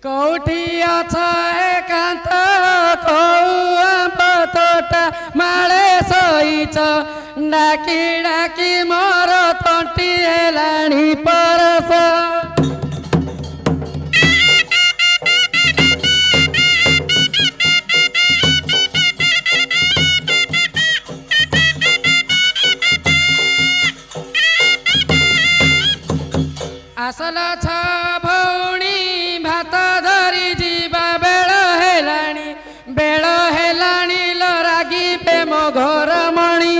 कौठी अछ एकांत तोटा माले सईच डाकी डाकी मोर तंटी हेलाणी परस आसल छ भौणी भात धरी जीवा बेल हेलाणी लो रागी पे मो घर मणि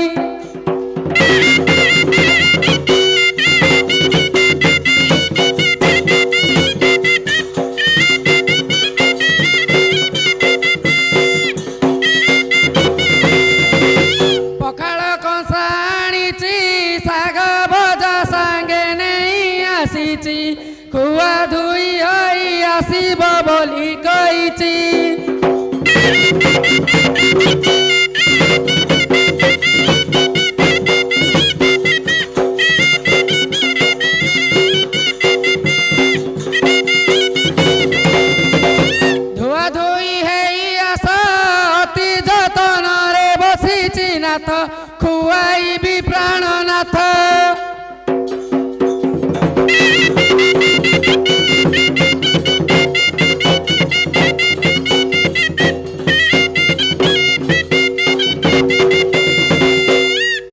पखाल कंसा आनीची साग भजा सांगे नहीं आसीची खुआ धुई होई आसीब बोली कहीची धुआ धुई हेई आस अति जतन रे बसीची नाथ खुआई भी प्राणनाथ।